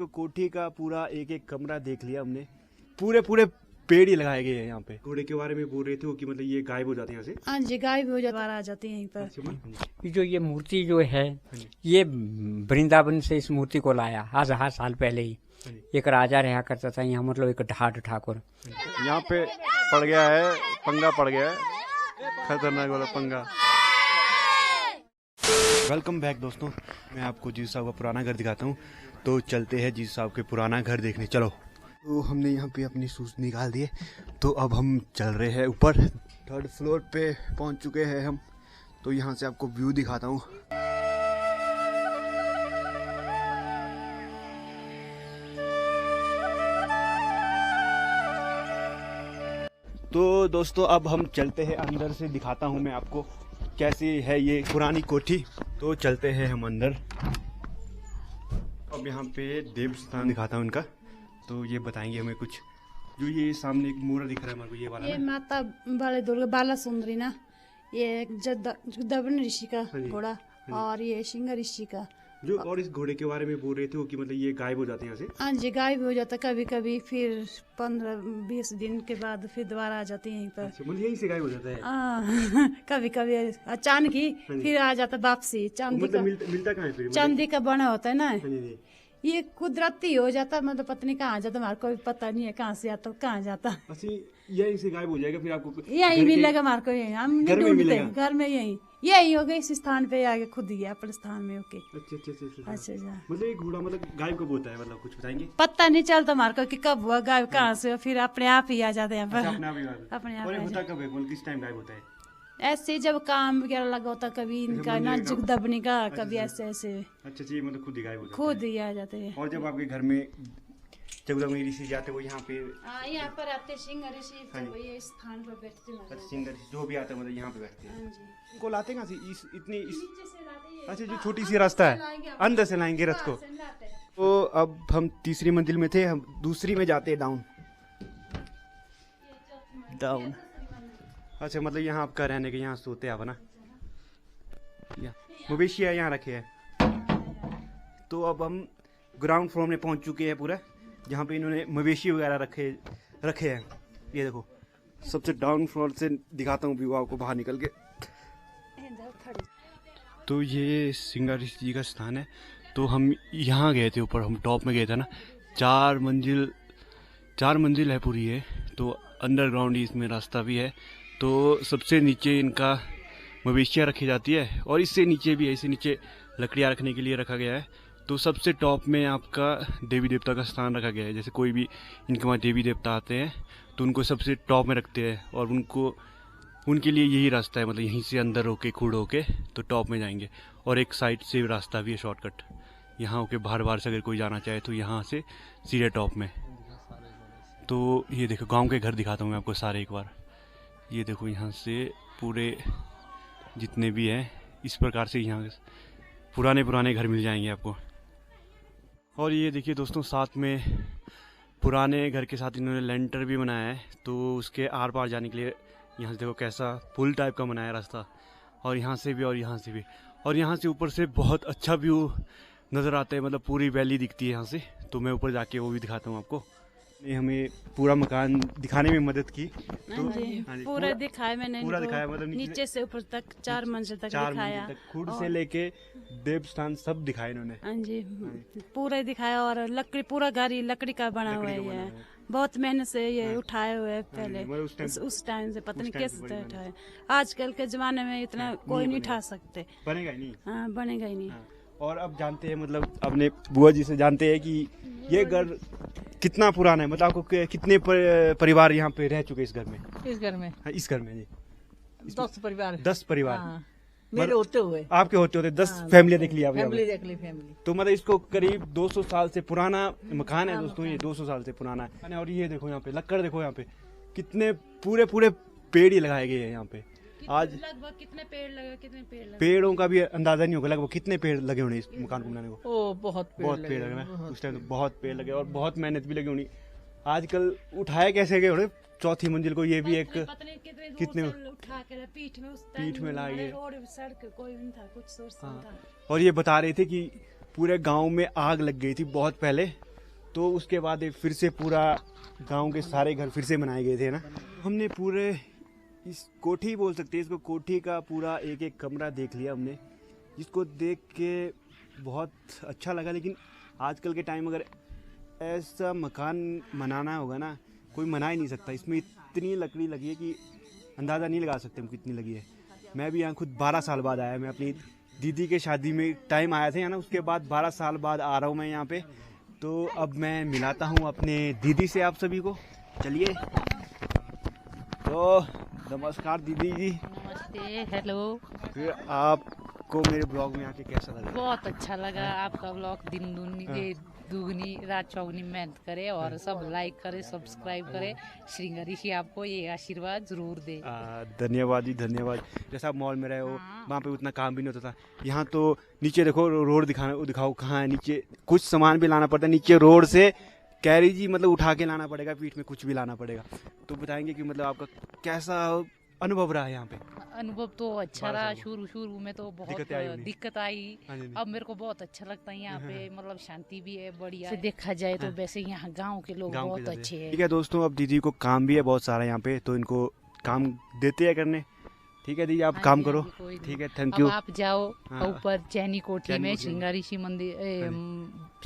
तो कोठी का पूरा एक एक कमरा देख लिया हमने। पूरे पूरे पेड़ ही लगाए गए हैं यहाँ पे। घोड़े के बारे में बोल रहे थे कि मतलब ये गायब हो जाते हैं यहाँ से। हाँ जी, गायब हो जाते आ जाते हैं यहीं पर। जो ये मूर्ति जो है ये वृंदावन से इस मूर्ति को लाया आज 1000 साल पहले ही। एक राजा रहा करता था यहाँ, मतलब एक ढाट ठाकुर। यहाँ पे पड़ गया है, पंगा पड़ गया है, खतरनाक वाला पंगा। वेलकम बैक दोस्तों, मैं आपको जीत साहब का पुराना घर दिखाता हूँ। तो चलते हैं जीत साहब के पुराना घर देखने, चलो। तो हमने यहाँ पे अपनी शूज निकाल दिए, तो अब हम चल रहे हैं ऊपर। 3rd फ्लोर पे पहुँच चुके हैं हम। तो यहाँ से आपको व्यू दिखाता हूँ। तो दोस्तों अब हम चलते हैं अंदर से, दिखाता हूँ मैं आपको कैसी है ये पुरानी कोठी। तो चलते हैं हम अंदर। अब यहाँ पे देव स्थान दिखाता हूँ इनका, तो ये बताएंगे हमें कुछ। जो ये सामने एक मूर्ति दिख रहा है हमारे को, ये वाला ये माता बाले दुर्गा बाला सुंदरी ना, ये जगदम्ब ऋषि का घोड़ा और ये सिंह ऋषि का। जो और इस घोड़े के बारे में बोल रहे थे कि मतलब ये गायब हो जाते हैं यहाँ से। हाँ जी, गायब हो जाता कभी कभी, फिर 15-20 दिन के बाद फिर दोबारा आ जाते हैं यहीं पर। अच्छा, मतलब यहीं से गायब हो जाता है। कभी कभी अचानक ही फिर आ जाता वापसी। चांदी मतलब का मिलता कहाँ है फिर? चांदी का बना होता है ना, जी। ये कुदरती हो जाता, मतलब पत्नी कहाँ जाता हमारे को पता नहीं है, कहाँ से आता कहाँ जाता। अच्छा, यहीं से गायब हो जाएगा फिर आपको? यही मिलेगा हमारे को, यही हम घर में ढूंढते मिलेगा? हैं घर में, यही हो गए इस स्थान पे आगे खुद ही अपने स्थान में होके। अच्छा। अच्छा। मतलब ये घोड़ा मतलब गायब कब होता है, मतलब कुछ बताएंगे? पता नहीं चलता हमारे को कि कब हुआ गायब, कहाँ से, फिर अपने आप ही आ जाते हैं अच्छा, पर। अपने आप ही गायब। अपने आप और ये आ होता कब है, मतलब किस टाइम गायब होता है? ऐसे जब काम वगैरह लगा होता, कभी इनका ना जगदम्ब का, कभी ऐसे ऐसे अच्छा, ये मतलब खुद ही गायब हो जाता है। खुद ही आ जाते हैं। और जब आपके घर में जगदम्ब ऋषि जाते, वो यहाँ पे यहाँ पर आते सिंह ऋषि, ये स्थान पर बैठते हैं। सिंह ऋषि जो भी आता है मतलब यहाँ पे बैठते हैं। हाँ जी। इनको लाते कहाँ से अच्छा, जो छोटी सी रास्ता है अंदर से लाएंगे रथ को। तो अब हम तीसरी मंजिल में थे, हम दूसरी में जाते हैं डाउन। अच्छा, मतलब यहाँ आपका रहने के, यहाँ सोते आप ना, मवेशी है यहाँ रखे हैं। तो अब हम ग्राउंड फ्लोर में पहुँच चुके हैं पूरा, जहाँ पे इन्होंने मवेशी वगैरह रखे हैं। ये देखो, सबसे डाउन फ्लोर से दिखाता हूँ व्यू आपको बाहर निकल के। तो ये सिंह ऋषि जी का स्थान है। तो हम यहाँ गए थे ऊपर, हम टॉप में गए थे ना। 4 मंजिल है पूरी है। तो अंडरग्राउंड ही इसमें रास्ता भी है। तो सबसे नीचे इनका मवेशियाँ रखी जाती है, और इससे नीचे भी है, इससे नीचे लकड़ियाँ रखने के लिए रखा गया है। तो सबसे टॉप में आपका देवी देवता का स्थान रखा गया है। जैसे कोई भी इनके वहाँ देवी देवता आते हैं तो उनको सबसे टॉप में रखते हैं, और उनके लिए यही रास्ता है, मतलब यहीं से अंदर होके खुड़ होके तो टॉप में जाएंगे। और एक साइड से रास्ता भी है शॉर्टकट, यहाँ होके बाहर से अगर कोई जाना चाहे तो यहाँ से सीधे टॉप में। तो ये देखो गांव के घर दिखाता हूँ मैं आपको सारे एक बार। ये देखो यहाँ से पूरे जितने भी हैं, इस प्रकार से यहाँ पुराने घर मिल जाएंगे आपको। और ये देखिए दोस्तों, साथ में पुराने घर के साथ इन्होंने लेंटर भी बनाया है। तो उसके आर पार जाने के लिए यहाँ से देखो कैसा पुल टाइप का बनाया रास्ता, और यहाँ से भी और यहाँ से भी। और यहाँ से ऊपर से बहुत अच्छा व्यू नज़र आता है, मतलब पूरी वैली दिखती है यहाँ से। तो मैं ऊपर जाके वो भी दिखाता हूँ आपको। ये हमें पूरा मकान दिखाने में मदद की। तो पूरा दिखाया मैंने, पूरा दिखाया, मतलब नीचे से ऊपर तक 4 मंजिल तक 4 दिखाया, मंजिल तक खुद से लेके देवस्थान सब दिखाया इन्होंने। हाँ जी, पूरा दिखाया। और लकड़ी, पूरा घर ही लकड़ी का बना हुआ है। ये बहुत मेहनत से ये उठाए हुए है पहले, उस टाइम से पता नहीं कैसे उठाए। आजकल के जमाने में इतना कोई नहीं उठा सकते, बनेगा ही नहीं। हाँ, बनेगा ही नहीं। और अब जानते हैं, मतलब अपने बुआ जी से जानते हैं कि ये घर कितना पुराना है। मतलब आपको कितने परिवार यहाँ पे रह चुके इस घर में? इस घर में? हाँ, इस घर में जी 10 परिवार। 10 परिवार। हाँ, मेरे होते हुए, आपके होते 10 फैमिली देख लिया फैमिली देख ली फैमिली। तो मतलब इसको करीब 200 साल से पुराना मकान है दोस्तों, ये 200 साल से पुराना है। और ये देखो यहाँ पे लक्कड़, देखो यहाँ पे कितने पूरे पेड़ ही लगाए गए हैं यहाँ पे। आज लगभग कितने पेड़ लगे, पेड़ों का भी अंदाजा नहीं होगा लगभग कितने पेड़ लगे होने इस मकान को बनाने को। ओ, बहुत पेड़ लगे हैं उस टाइम, तो बहुत पेड़ लगे और बहुत मेहनत भी लगी होनी। आजकल उठाए कैसे गए होने 4थी मंजिल को, ये भी एक कितने उठा के पीठ में लाए। सड़क कोई नहीं था, कुछ सोर्स था। और ये बता रहे थे कि पूरे गांव में आग लग गई थी बहुत पहले, तो उसके बाद फिर से पूरा गांव के सारे घर फिर से बनाए गए थे ना। हमने पूरे इस कोठी बोल सकते हैं इसको, कोठी का पूरा एक एक कमरा देख लिया हमने, जिसको देख के बहुत अच्छा लगा। लेकिन आजकल के टाइम अगर ऐसा मकान बनाना होगा ना, कोई मना ही नहीं सकता। इसमें इतनी लकड़ी लगी है कि अंदाज़ा नहीं लगा सकते हम कितनी लगी है। मैं भी यहाँ खुद 12 साल बाद आया। मैं अपनी दीदी के शादी में टाइम आया था ना, उसके बाद 12 साल बाद आ रहा हूँ मैं यहाँ पे। तो अब मैं मिलाता हूँ अपने दीदी से आप सभी को। चलिए, तो नमस्कार दीदी जी। नमस्ते, हेलो। फिर आपको मेरे ब्लॉग में आके कैसा लगा? बहुत अच्छा लगा आपका ब्लॉग। दिन दुगनी रात चौगनी मेहनत करे और सब लाइक करे, सब्सक्राइब करे। श्रृंगारी ऋषि आपको ये आशीर्वाद जरूर दे। धन्यवाद जी, धन्यवाद। जैसा आप मॉल में रहे हो, वहाँ पे उतना काम भी नहीं होता था। यहाँ तो नीचे देखो, रोड दिखाओ कहाँ है। नीचे कुछ सामान भी लाना पड़ता है, नीचे रोड से कैरी जी मतलब उठा के लाना पड़ेगा, पीठ में कुछ भी लाना पड़ेगा। तो बताएंगे कि मतलब आपका कैसा अनुभव रहा है यहाँ पे? अनुभव तो अच्छा रहा। शुरू में तो बहुत दिक्कत आई। अब मेरे को बहुत अच्छा लगता है यहाँ पे, मतलब शांति भी है, बढ़िया से देखा जाए तो। वैसे यहाँ गांव के लोग बहुत अच्छे हैं। ठीक है दोस्तों, अब दीदी को काम भी है बहुत सारा यहाँ पे, तो इनको काम देते हैं करने। ठीक है दीदी, आप काम करो। ठीक है, थैंक यू। आप जाओ ऊपर चैनी कोठी में। श्रृंगार ऋषि मंदिर,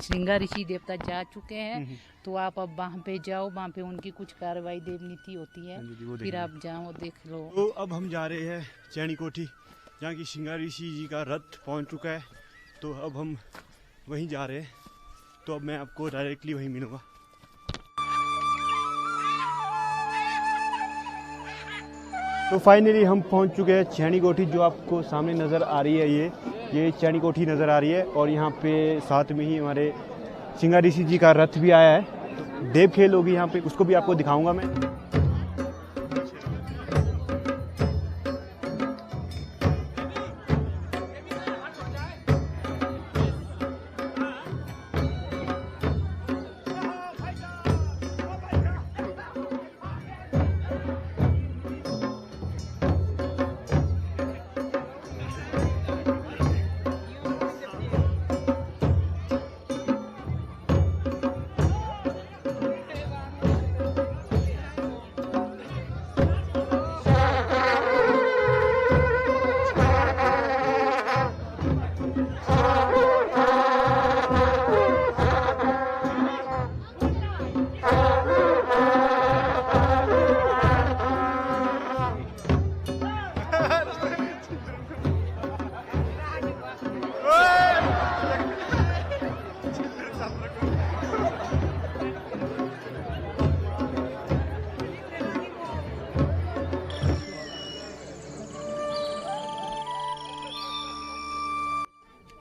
श्रृंगार ऋषि देवता जा चुके हैं, तो आप अब वहाँ पे जाओ। वहाँ पे उनकी कुछ कार्रवाई देव नीति होती है, फिर आप जाओ देख लो। तो अब हम जा रहे हैं चैनी कोठी, जहाँ की श्रृंगार ऋषि जी का रथ पहुँच चुका है। तो अब हम वहीं जा रहे हैं। तो अब मैं आपको डायरेक्टली वहीं मिलूँगा। तो फाइनली हम पहुंच चुके हैं चैनी कोठी, जो आपको सामने नज़र आ रही है। ये चैनी कोठी नज़र आ रही है। और यहाँ पे साथ में ही हमारे श्रृंगार ऋषि जी का रथ भी आया है। देव खेल होगी यहाँ पे, उसको भी आपको दिखाऊंगा मैं।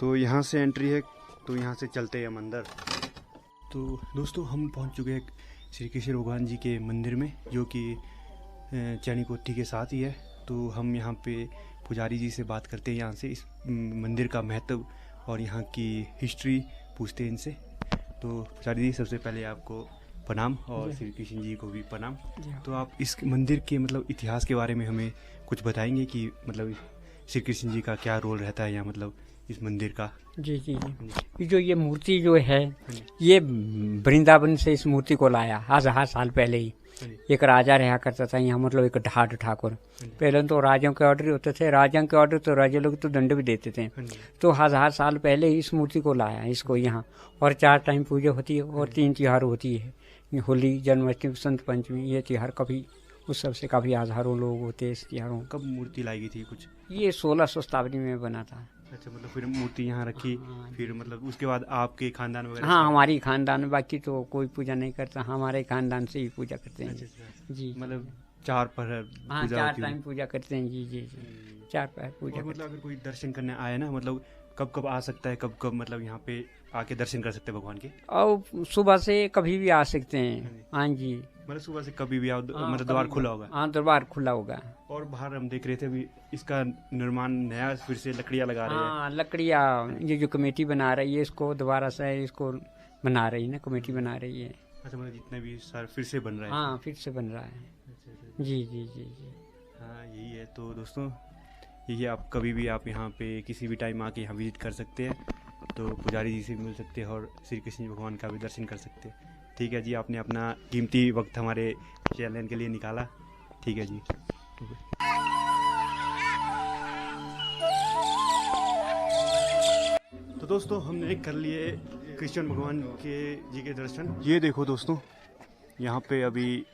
तो यहाँ से एंट्री है, तो यहाँ से चलते हैं हम अंदर। तो दोस्तों, हम पहुँच चुके हैं श्री कृष्ण भगवान जी के मंदिर में, जो कि चैनी कोठी के साथ ही है। तो हम यहाँ पे पुजारी जी से बात करते हैं, यहाँ से इस मंदिर का महत्व और यहाँ की हिस्ट्री पूछते हैं इनसे। तो पुजारी जी, सबसे पहले आपको प्रणाम, और श्री कृष्ण जी को भी प्रणाम। तो आप इस मंदिर के मतलब इतिहास के बारे में हमें कुछ बताएंगे कि मतलब श्री कृष्ण जी का क्या रोल रहता है यहाँ, मतलब इस मंदिर का? जी जी जी। जो ये मूर्ति जो है, ये वृंदावन से इस मूर्ति को लाया 1000 साल पहले ही। एक राजा रहा करता था यहाँ, मतलब एक ढाड ठाकुर। पहले तो राजाओं के ऑर्डर होते थे, राजाओं के ऑर्डर तो राजा लोग तो दंड भी देते थे। तो 1000 साल पहले ही इस मूर्ति को लाया, इसको यहाँ। और 4 टाइम पूजा होती है और 3 त्योहार होती है, होली, जन्माष्टमी, बसंत पंचमी। ये त्योहार कभी उस सबसे काफी हजारों लोग होते हैं इस त्योहारों। कब मूर्ति लाई गई थी कुछ? ये 1600 शताब्दी में बना था। अच्छा, मतलब फिर मूर्ति यहाँ रखी, फिर मतलब उसके बाद आपके खानदान वगैरह? हाँ, हमारी खानदान में, बाकी तो कोई पूजा नहीं करता, हमारे खानदान से ही पूजा करते हैं। जी, मतलब 4 पहर? हाँ, 4 टाइम पूजा करते हैं। जी जी जी, 4 पहर पूजा। मतलब अगर कोई दर्शन करने आए ना, मतलब कब कब आ सकता है, कब कब मतलब यहाँ पे आके दर्शन कर सकते हैं भगवान के? और सुबह से कभी भी आ सकते हैं। हाँ जी, मतलब सुबह से कभी भी आओ, मतलब द्वार खुला होगा? हाँ, द्वार खुला होगा। और बाहर हम देख रहे थे अभी इसका निर्माण नया फिर से लकड़ियाँ लगा रहे हैं। हाँ, लकड़ियाँ, ये जो कमेटी बना रही है, इसको दोबारा से इसको बना रही है ना, कमेटी बना रही है। अच्छा, मतलब जितने भी सारे फिर से बन रहा है? हाँ, फिर से बन रहा है। जी जी जी जी, हाँ, यही है। तो दोस्तों, यही आप कभी भी आप यहाँ पे किसी भी टाइम आके यहाँ विजिट कर सकते हैं। तो पुजारी जी से भी मिल सकते हैं और श्री कृष्ण भगवान का भी दर्शन कर सकते हैं। ठीक है जी, आपने अपना कीमती वक्त हमारे चैनल के लिए निकाला। ठीक है जी। तो दोस्तों हमने कर लिए कृष्ण भगवान के जी के दर्शन। ये देखो दोस्तों, यहाँ पे अभी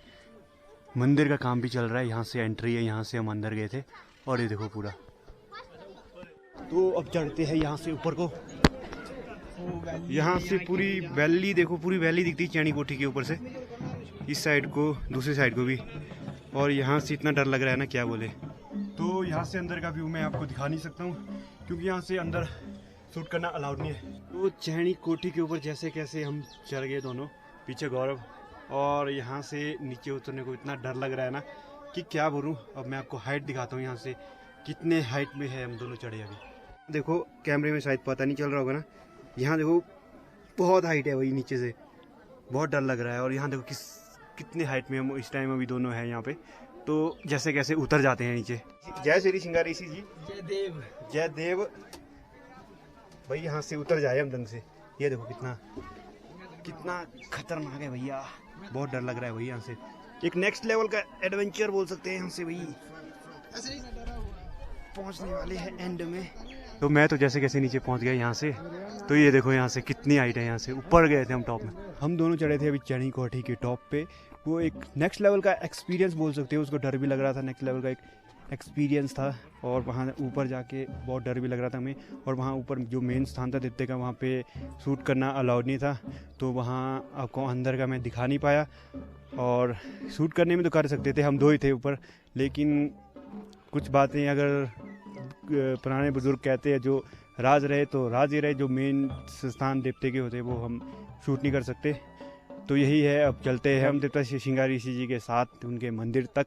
मंदिर का काम भी चल रहा है। यहाँ से एंट्री है, यहाँ से हम अंदर गए थे। और ये देखो पूरा, तो अब चढ़ते हैं यहाँ से ऊपर को। यहाँ से पूरी वैली देखो, पूरी वैली दिखती है चैनी कोठी के ऊपर से, इस साइड को, दूसरी साइड को भी। और यहाँ से इतना डर लग रहा है ना, क्या बोले। तो यहाँ से अंदर का व्यू मैं आपको दिखा नहीं सकता हूँ, क्योंकि यहाँ से अंदर शूट करना अलाउड नहीं है। तो चैनी कोठी के ऊपर जैसे कैसे हम चढ़ गए दोनों, पीछे गौरव, और यहाँ से नीचे उतरने को इतना डर लग रहा है ना कि क्या बोलूँ। अब मैं आपको हाइट दिखाता हूँ यहाँ से कितने हाइट में है हम दोनों चढ़े। अभी देखो कैमरे में शायद पता नहीं चल रहा होगा ना, यहाँ देखो बहुत हाइट है वही नीचे से, बहुत डर लग रहा है। और यहाँ देखो कितने हाइट में हम इस टाइम अभी दोनों हैं यहाँ पे। तो जैसे कैसे उतर जाते हैं नीचे। जय श्री सिंगारी ऋषि जी, जय देव, जय देव। भाई यहाँ से उतर जाए हम ढंग से। ये देखो कितना खतरनाक है भैया, बहुत डर लग रहा है भाई। यहाँ से एक नेक्स्ट लेवल का एडवेंचर बोल सकते हैं यहाँ से भाई। पहुँचने वाले हैं एंड में। तो मैं तो जैसे कैसे नीचे पहुँच गया यहाँ से। तो ये देखो यहाँ से कितनी हाइट है, यहाँ से ऊपर गए थे हम टॉप में। हम दोनों चढ़े थे अभी चैनी कोठी के टॉप पे। वो एक नेक्स्ट लेवल का एक्सपीरियंस बोल सकते हो, उसको डर भी लग रहा था, नेक्स्ट लेवल का एक एक्सपीरियंस था। और वहाँ ऊपर जाके बहुत डर भी लग रहा था हमें। और वहाँ ऊपर जो मेन स्थान था देवते का, वहाँ पे शूट करना अलाउड नहीं था, तो वहाँ आपको अंदर का मैं दिखा नहीं पाया। और शूट करने में तो कर सकते थे, हम दो ही थे ऊपर, लेकिन कुछ बातें अगर पुराने बुजुर्ग कहते हैं, जो राज रहे तो राज ही रहे, जो मेन स्थान देवते के होते वो हम शूट नहीं कर सकते। तो यही है, अब चलते हैं हम देवता श्रृंगार ऋषि जी के साथ उनके मंदिर तक।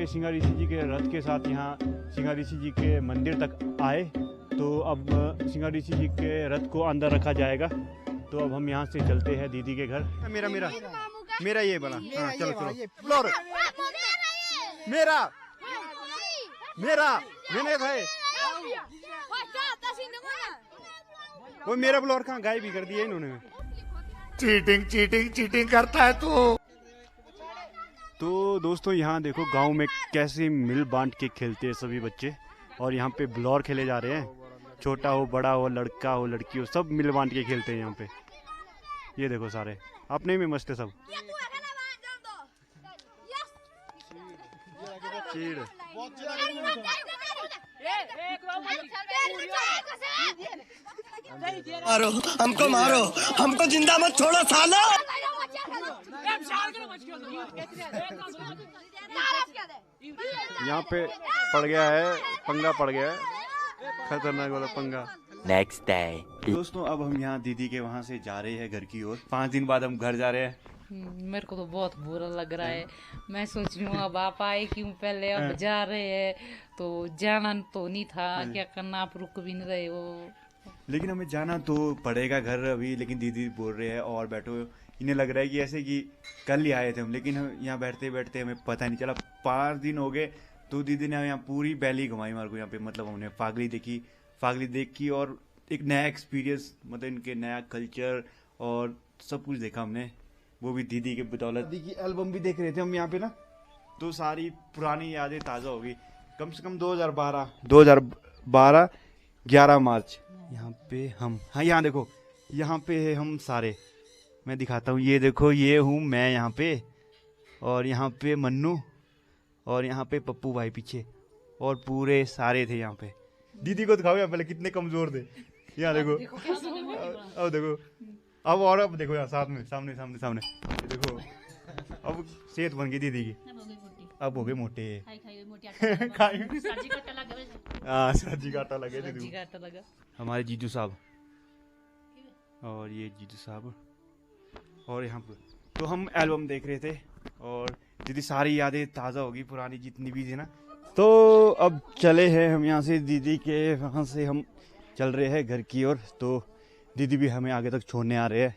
श्रृंगार ऋषि जी के रथ के साथ यहाँ श्रृंगार ऋषि जी के मंदिर तक आए। तो अब श्रृंगार ऋषि जी के रथ को अंदर रखा जाएगा। तो अब हम यहाँ से चलते हैं दीदी के घर। मेरा ये बना, हाँ चलो फ्लोर मेरा मैंने था वो मेरा फ्लोर कहाँ गायब भी कर दिया इन्होंने। चीटिंग करता है तो दोस्तों यहाँ देखो गांव में कैसे मिल बांट के खेलते हैं सभी बच्चे। और यहाँ पे ब्लॉर खेले जा रहे हैं, छोटा हो बड़ा हो, लड़का हो लड़की हो, सब मिल बांट के खेलते हैं यहाँ पे। ये देखो सारे अपने में मस्त है सब। मारो हमको जिंदा मत छोड़ो सालो। यहाँ पे पंगा पड़ गया है, खतरनाक वाला पंगा। नेक्स्ट डे दोस्तों अब हम यहाँ दीदी के वहाँ से जा रहे हैं घर की ओर। 5 दिन बाद हम घर जा रहे हैं। मेरे को तो बहुत बुरा लग रहा है। मैं सोच रही हूँ अब आप आए क्यों पहले, अब जा रहे हैं तो जाना तो नहीं था, क्या करना, आप रुक भी नहीं रहे हो। लेकिन हमें जाना तो पड़ेगा घर अभी। लेकिन दीदी बोल रहे हैं और बैठो, इन्हें लग रहा है कि ऐसे कि कल ही आए थे हम, लेकिन हम यहाँ बैठते बैठते हमें पता नहीं चला 5 दिन हो गए। तो दीदी ने यहाँ पूरी वैली घुमाई हमारे को। यहाँ पे मतलब हमने फागली देखी और एक नया एक्सपीरियंस, मतलब इनके नया कल्चर और सब कुछ देखा हमने, वो भी दीदी के बदौलत। दीदी की एल्बम भी देख रहे थे हम यहाँ पे ना, तो सारी पुरानी यादें ताज़ा हो गई। कम से कम 2012 11 मार्च यहाँ पे हम, हाँ यहाँ देखो, यहाँ पे है हम सारे। मैं दिखाता हूँ, ये देखो, ये हूँ मैं यहाँ पे, और यहाँ पे मन्नू, और यहाँ पे पप्पू भाई पीछे, और पूरे सारे थे यहाँ पे। दीदी को दिखाओ यहाँ पहले कितने कमजोर थे। यहाँ देखो, अब देखो, अब देखो यहाँ साथ में, सामने देखो, अब सेहत बन गई दीदी की, अब हो गए मोटे। सब्जी का आटा लगे दीदी। हमारे जीजू साहब, और ये जीजू साहब, और यहाँ पर तो हम एल्बम देख रहे थे और दीदी सारी यादें ताज़ा होगी पुरानी जितनी भी थी ना। तो अब चले हैं हम यहाँ से, दीदी के वहाँ से हम चल रहे हैं घर की ओर। तो दीदी भी हमें आगे तक छोड़ने आ रहे हैं।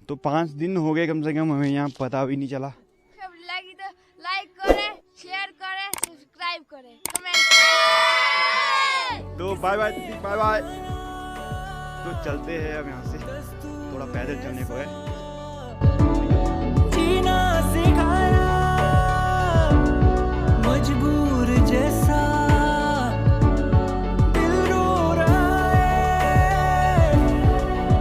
तो 5 दिन हो गए कम से कम, हमें यहाँ पता भी नहीं चला। लगी तो लाइक करे, शेयर करे, सब्सक्राइब करे, कमेंट करे। तो बाय बाय दीदी, बाय बाय। तो चलते हैं अब यहाँ से, थोड़ा पैदल चलने को है।